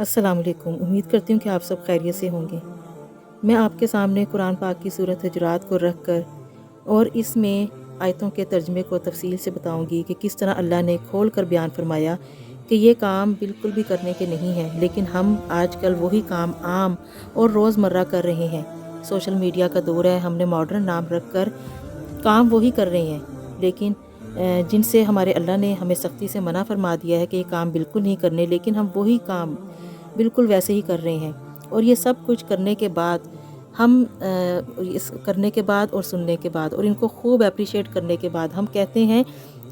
السلام علیکم۔ امید کرتی ہوں کہ آپ سب خیریت سے ہوں گے۔ میں آپ کے سامنے قرآن پاک کی سورۃ حجرات کو رکھ کر اور اس میں آیتوں کے ترجمے کو تفصیل سے بتاؤں گی کہ کس طرح اللہ نے کھول کر بیان فرمایا کہ یہ کام بالکل بھی کرنے کے نہیں ہیں، لیکن ہم آج کل وہی کام عام اور روزمرہ کر رہے ہیں۔ سوشل میڈیا کا دور ہے، ہم نے ماڈرن نام رکھ کر کام وہی کر رہے ہیں، لیکن جن سے ہمارے اللہ نے ہمیں سختی سے منع فرما دیا ہے کہ یہ کام بالکل نہیں کرنے، لیکن ہم وہی کام بالکل ویسے ہی کر رہے ہیں۔ اور یہ سب کچھ کرنے کے بعد ہم اس کرنے کے بعد اور سننے کے بعد اور ان کو خوب اپریشیٹ کرنے کے بعد ہم کہتے ہیں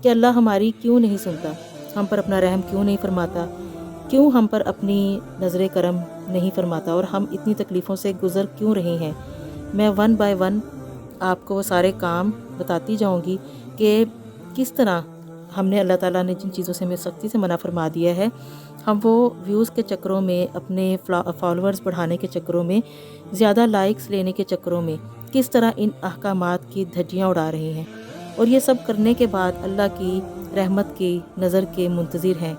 کہ اللہ ہماری کیوں نہیں سنتا، ہم پر اپنا رحم کیوں نہیں فرماتا، کیوں ہم پر اپنی نظر کرم نہیں فرماتا، اور ہم اتنی تکلیفوں سے گزر کیوں رہے ہیں۔ میں ون بائی ون آپ کو وہ سارے کام بتاتی جاؤں گی کہ کس طرح ہم نے اللہ تعالیٰ نے جن چیزوں سے ہمیں سختی سے منع فرما دیا ہے، ہم وہ ویوز کے چکروں میں، اپنے فالوورز بڑھانے کے چکروں میں، زیادہ لائکس لینے کے چکروں میں کس طرح ان احکامات کی دھجیاں اڑا رہے ہیں، اور یہ سب کرنے کے بعد اللہ کی رحمت کی نظر کے منتظر ہیں۔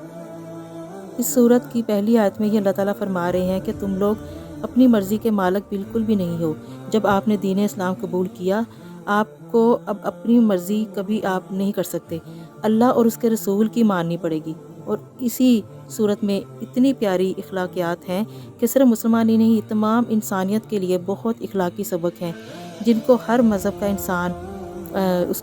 اس صورت کی پہلی آیت میں یہ اللہ تعالیٰ فرما رہے ہیں کہ تم لوگ اپنی مرضی کے مالک بالکل بھی نہیں ہو۔ جب آپ نے دین اسلام قبول کیا، آپ کو اب اپنی مرضی کبھی آپ نہیں کر سکتے، اللہ اور اس کے رسول کی ماننی پڑے گی۔ اور اسی صورت میں اتنی پیاری اخلاقیات ہیں کہ صرف مسلمان ہی نہیں، تمام انسانیت کے لیے بہت اخلاقی سبق ہیں، جن کو ہر مذہب کا انسان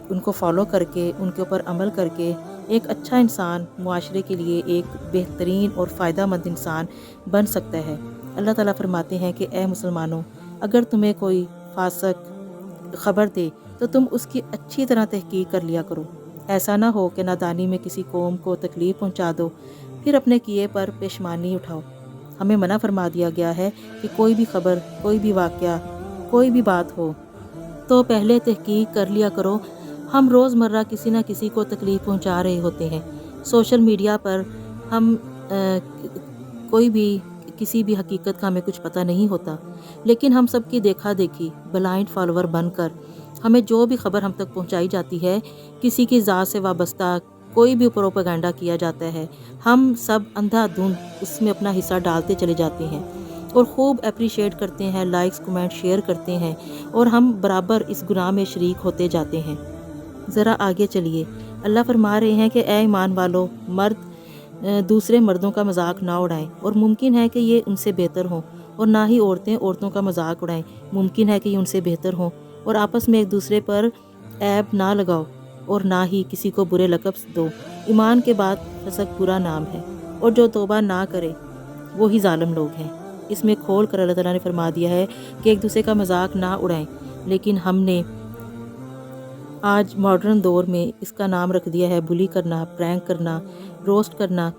ان کو فالو کر کے، ان کے اوپر عمل کر کے ایک اچھا انسان، معاشرے کے لیے ایک بہترین اور فائدہ مند انسان بن سکتا ہے۔ اللہ تعالیٰ فرماتے ہیں کہ اے مسلمانوں، اگر تمہیں کوئی فاسق خبر دے تو تم اس کی اچھی طرح تحقیق کر لیا کرو، ایسا نہ ہو کہ نادانی میں کسی قوم کو تکلیف پہنچا دو، پھر اپنے کیے پر پشیمانی اٹھاؤ۔ ہمیں منع فرما دیا گیا ہے کہ کوئی بھی خبر، کوئی بھی واقعہ، کوئی بھی بات ہو تو پہلے تحقیق کر لیا کرو۔ ہم روزمرہ کسی نہ کسی کو تکلیف پہنچا رہے ہوتے ہیں۔ سوشل میڈیا پر ہم کوئی بھی کسی بھی حقیقت کا ہمیں کچھ پتہ نہیں ہوتا، لیکن ہم سب کی دیکھا دیکھی بلائنڈ فالوور بن کر ہمیں جو بھی خبر ہم تک پہنچائی جاتی ہے، کسی کی ذات سے وابستہ کوئی بھی پروپیگنڈا کیا جاتا ہے، ہم سب اندھا دھند اس میں اپنا حصہ ڈالتے چلے جاتے ہیں اور خوب اپریشیٹ کرتے ہیں، لائکس، کمنٹ، شیئر کرتے ہیں، اور ہم برابر اس گناہ میں شریک ہوتے جاتے ہیں۔ ذرا آگے چلیے، اللہ فرما رہے ہیں کہ اے ایمان والو، مرد دوسرے مردوں کا مذاق نہ اڑائیں، اور ممکن ہے کہ یہ ان سے بہتر ہوں، اور نہ ہی عورتیں عورتوں کا مذاق اڑائیں، ممکن ہے کہ یہ ان سے بہتر ہوں، اور آپس میں ایک دوسرے پر عیب نہ لگاؤ، اور نہ ہی کسی کو برے لقب دو۔ ایمان کے بعد فسق برا نام ہے، اور جو توبہ نہ کرے وہی ظالم لوگ ہیں۔ اس میں کھول کر اللہ تعالیٰ نے فرما دیا ہے کہ ایک دوسرے کا مذاق نہ اڑائیں، لیکن ہم نے آج ماڈرن دور میں اس کا نام رکھ دیا ہے بلی کرنا، پرینک کرنا، روسٹ کرنا۔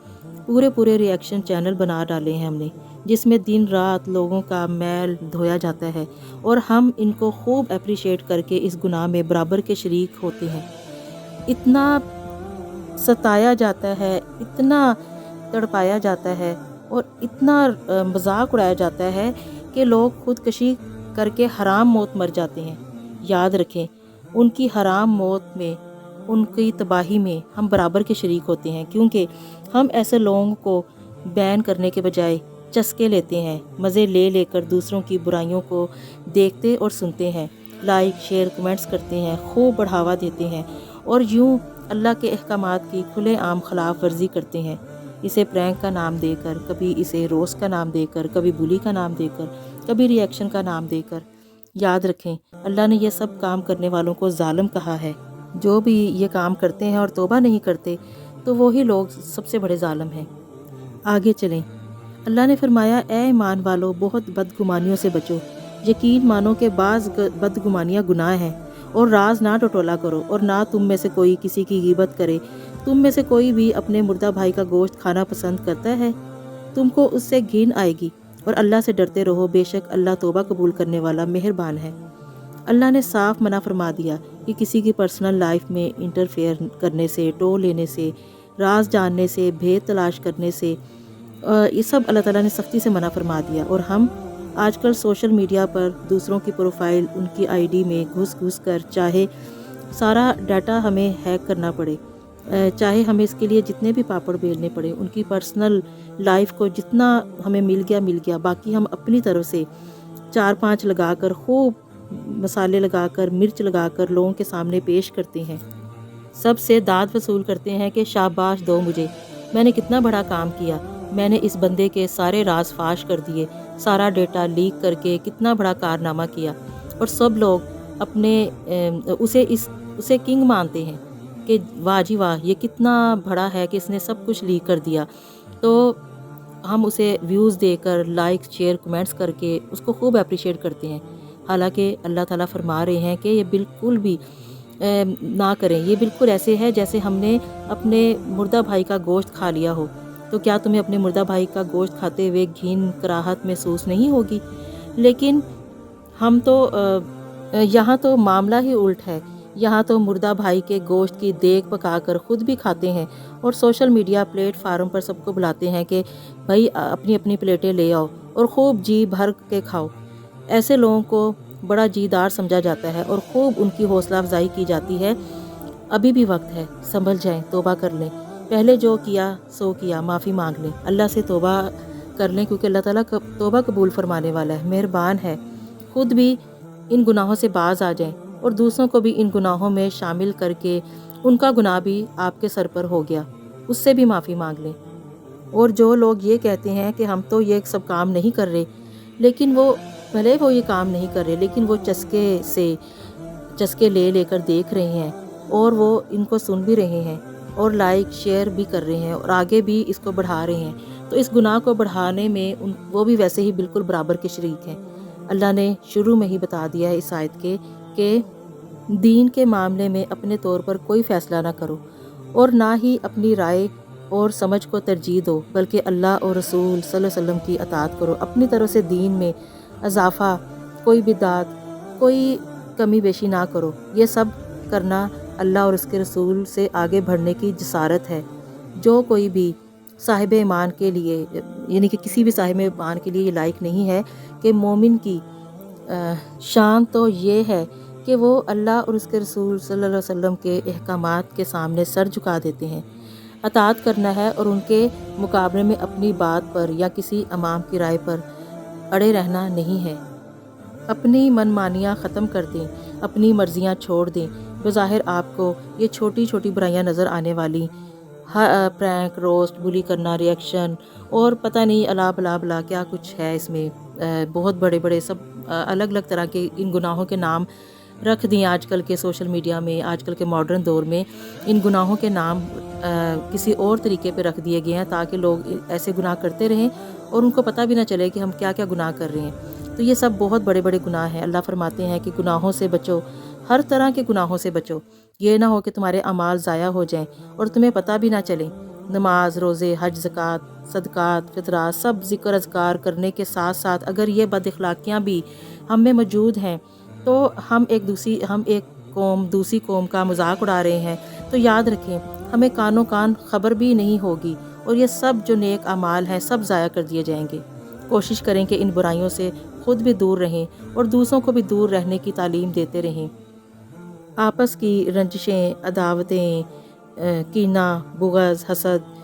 پورے ریئیکشن چینل بنا ڈالے ہیں ہم نے، جس میں دن رات لوگوں کا میل دھویا جاتا ہے، اور ہم ان کو خوب اپریشیٹ کر کے اس گناہ میں برابر کے شریک ہوتے ہیں۔ اتنا ستایا جاتا ہے، اتنا تڑپایا جاتا ہے، اور اتنا مذاق اڑایا جاتا ہے کہ لوگ خودکشی کر کے حرام موت مر جاتے ہیں۔ یاد رکھیں، ان کی حرام موت میں، ان کی تباہی میں ہم برابر کے شریک ہوتے ہیں، کیونکہ ہم ایسے لوگوں کو بین کرنے کے بجائے چسکے لیتے ہیں، مزے لے لے کر دوسروں کی برائیوں کو دیکھتے اور سنتے ہیں، لائک، شیئر، کمنٹس کرتے ہیں، خوب بڑھاوا دیتے ہیں، اور یوں اللہ کے احکامات کی کھلے عام خلاف ورزی کرتے ہیں، اسے پرینک کا نام دے کر، کبھی اسے روسٹ کا نام دے کر، کبھی بلی کا نام دے کر، کبھی ریئیکشن کا نام دے کر۔ یاد رکھیں، اللہ نے یہ سب کام کرنے والوں کو ظالم کہا ہے۔ جو بھی یہ کام کرتے ہیں اور توبہ نہیں کرتے تو وہی لوگ سب سے بڑے ظالم ہیں۔ آگے چلیں، اللہ نے فرمایا اے ایمان والو، بہت بدگمانیوں سے بچو، یقین مانو کہ بعض بدگمانیاں گناہ ہیں، اور راز نہ ٹٹولا کرو، اور نہ تم میں سے کوئی کسی کی غیبت کرے۔ تم میں سے کوئی بھی اپنے مردہ بھائی کا گوشت کھانا پسند کرتا ہے؟ تم کو اس سے گھن آئے گی، اور اللہ سے ڈرتے رہو، بے شک اللہ توبہ قبول کرنے والا مہربان ہے۔ اللہ نے صاف منع فرما دیا کہ کسی کی پرسنل لائف میں انٹرفیئر کرنے سے، ٹو لینے سے، راز جاننے سے، بھید تلاش کرنے سے، یہ سب اللہ تعالیٰ نے سختی سے منع فرما دیا۔ اور ہم آج کل سوشل میڈیا پر دوسروں کی پروفائل، ان کی آئی ڈی میں گھس کر چاہے سارا ڈیٹا ہمیں ہیک کرنا پڑے، چاہے ہمیں اس کے لیے جتنے بھی پاپڑ بیلنے پڑے، ان کی پرسنل لائف کو جتنا ہمیں مل گیا، باقی ہم اپنی طرف سے 4-5 لگا کر، خوب مسالے لگا کر، مرچ لگا کر لوگوں کے سامنے پیش کرتے ہیں، سب سے داد وصول کرتے ہیں کہ شاباش دو مجھے، میں نے کتنا بڑا کام کیا، میں نے اس بندے کے سارے راز فاش کر دیے، سارا ڈیٹا لیک کر کے کتنا بڑا کارنامہ کیا، اور سب لوگ اپنے اسے کنگ مانتے ہیں کہ واہ جی واہ، یہ کتنا بڑا ہے کہ اس نے سب کچھ لیک کر دیا۔ تو ہم اسے ویوز دے کر، لائک، شیئر، کمنٹس کر کے اس کو خوب اپریشیٹ کرتے ہیں، حالانکہ اللہ تعالیٰ فرما رہے ہیں کہ یہ بالکل بھی نہ کریں، یہ بالکل ایسے ہے جیسے ہم نے اپنے مردہ بھائی کا گوشت کھا لیا ہو۔ تو کیا تمہیں اپنے مردہ بھائی کا گوشت کھاتے ہوئے گھن، کراہت محسوس نہیں ہوگی؟ لیکن ہم تو یہاں تو معاملہ ہی الٹ ہے، یہاں تو مردہ بھائی کے گوشت کی دیگ پکا کر خود بھی کھاتے ہیں، اور سوشل میڈیا پلیٹ فارم پر سب کو بلاتے ہیں کہ بھائی اپنی اپنی پلیٹیں لے آؤ اور خوب جی بھر کے کھاؤ۔ ایسے لوگوں کو بڑا جی دار سمجھا جاتا ہے اور خوب ان کی حوصلہ افزائی کی جاتی ہے۔ ابھی بھی وقت ہے، سنبھل جائیں، توبہ کر لیں، پہلے جو کیا سو کیا، معافی مانگ لیں، اللہ سے توبہ کر لیں، کیونکہ اللہ تعالیٰ توبہ قبول فرمانے والا ہے، مہربان ہے۔ خود بھی ان گناہوں سے باز آ جائیں اور دوسروں کو بھی ان گناہوں میں شامل کر کے ان کا گناہ بھی آپ کے سر پر ہو گیا، اس سے بھی معافی مانگ لیں۔ اور جو لوگ یہ کہتے ہیں کہ ہم تو یہ سب کام نہیں کر رہے، لیکن وہ بھلے وہ یہ کام نہیں کر رہے، لیکن وہ چسکے لے کر دیکھ رہے ہیں، اور وہ ان کو سن بھی رہے ہیں، اور لائک شیئر بھی کر رہے ہیں، اور آگے بھی اس کو بڑھا رہے ہیں، تو اس گناہ کو بڑھانے میں وہ بھی ویسے ہی بالکل برابر کے شریک ہیں۔ اللہ نے شروع میں ہی بتا دیا ہے اس آیت کے کہ دین کے معاملے میں اپنے طور پر کوئی فیصلہ نہ کرو، اور نہ ہی اپنی رائے اور سمجھ کو ترجیح دو، بلکہ اللہ اور رسول صلی اللہ علیہ وسلم کی اطاعت کرو، اپنی طرف سے دین میں اضافہ، کوئی بدعت، کوئی کمی بیشی نہ کرو۔ یہ سب کرنا اللہ اور اس کے رسول سے آگے بڑھنے کی جسارت ہے۔ جو کوئی بھی صاحب ایمان کے لیے، یعنی کہ کسی بھی صاحب ایمان کے لیے یہ لائق نہیں ہے کہ مومن کی شان تو یہ ہے کہ وہ اللہ اور اس کے رسول صلی اللہ علیہ وسلم کے احکامات کے سامنے سر جھکا دیتے ہیں، اطاعت کرنا ہے، اور ان کے مقابلے میں اپنی بات پر یا کسی امام کی رائے پر اڑے رہنا نہیں ہے۔ اپنی من مانیاں ختم کر دیں، اپنی مرضیاں چھوڑ دیں۔ بظاہر آپ کو یہ چھوٹی چھوٹی برائیاں نظر آنے والی، پرینک، روسٹ، بلی کرنا، ریئیکشن، اور پتہ نہیں الا بلا بلا کیا کچھ ہے اس میں، بہت بڑے بڑے سب الگ الگ طرح کے ان گناہوں کے نام رکھ دیں۔ آج کل کے سوشل میڈیا میں، آج کل کے ماڈرن دور میں ان گناہوں کے نام کسی اور طریقے پہ رکھ دیے گئے ہیں تاکہ لوگ ایسے گناہ کرتے رہیں اور ان کو پتہ بھی نہ چلے کہ ہم کیا کیا گناہ کر رہے ہیں۔ تو یہ سب بہت بڑے بڑے گناہ ہیں۔ اللہ فرماتے ہیں کہ گناہوں سے بچو، ہر طرح کے گناہوں سے بچو، یہ نہ ہو کہ تمہارے اعمال ضائع ہو جائیں اور تمہیں پتہ بھی نہ چلے۔ نماز، روزے، حج، زکوٰۃ، صدقات، فطرات، سب ذکر اذکار کرنے کے ساتھ ساتھ اگر یہ بد اخلاقیاں بھی ہم میں موجود ہیں تو ہم ایک قوم دوسری قوم کا مذاق اڑا رہے ہیں، تو یاد رکھیں ہمیں کانوں کان خبر بھی نہیں ہوگی، اور یہ سب جو نیک اعمال ہیں سب ضائع کر دیے جائیں گے۔ کوشش کریں کہ ان برائیوں سے خود بھی دور رہیں اور دوسروں کو بھی دور رہنے کی تعلیم دیتے رہیں۔ آپس کی رنجشیں، عداوتیں، کینہ، بغض، حسد،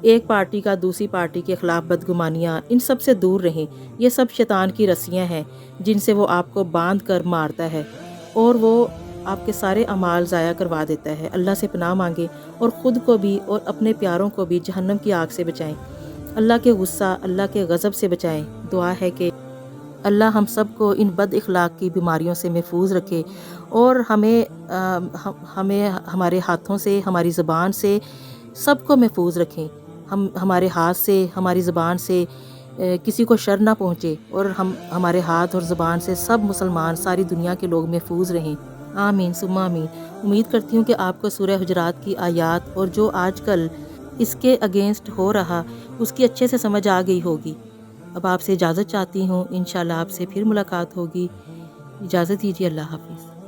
ایک پارٹی کا دوسری پارٹی کے خلاف بدگمانیاں، ان سب سے دور رہیں۔ یہ سب شیطان کی رسیاں ہیں جن سے وہ آپ کو باندھ کر مارتا ہے، اور وہ آپ کے سارے اعمال ضائع کروا دیتا ہے۔ اللہ سے پناہ مانگیں اور خود کو بھی اور اپنے پیاروں کو بھی جہنم کی آگ سے بچائیں، اللہ کے غصہ، اللہ کے غضب سے بچائیں۔ دعا ہے کہ اللہ ہم سب کو ان بد اخلاق کی بیماریوں سے محفوظ رکھے، اور ہمیں ہمارے ہاتھوں سے، ہماری زبان سے سب کو محفوظ رکھیں۔ ہمارے ہاتھ سے، ہماری زبان سے کسی کو شر نہ پہنچے، اور ہمارے ہاتھ اور زبان سے سب مسلمان، ساری دنیا کے لوگ محفوظ رہیں۔ آمین ثم آمین۔ امید کرتی ہوں کہ آپ کو سورہ حجرات کی آیات اور جو آج کل اس کے اگینسٹ ہو رہا اس کی اچھے سے سمجھ آ گئی ہوگی۔ اب آپ سے اجازت چاہتی ہوں، انشاءاللہ آپ سے پھر ملاقات ہوگی۔ اجازت دیجیے، اللہ حافظ۔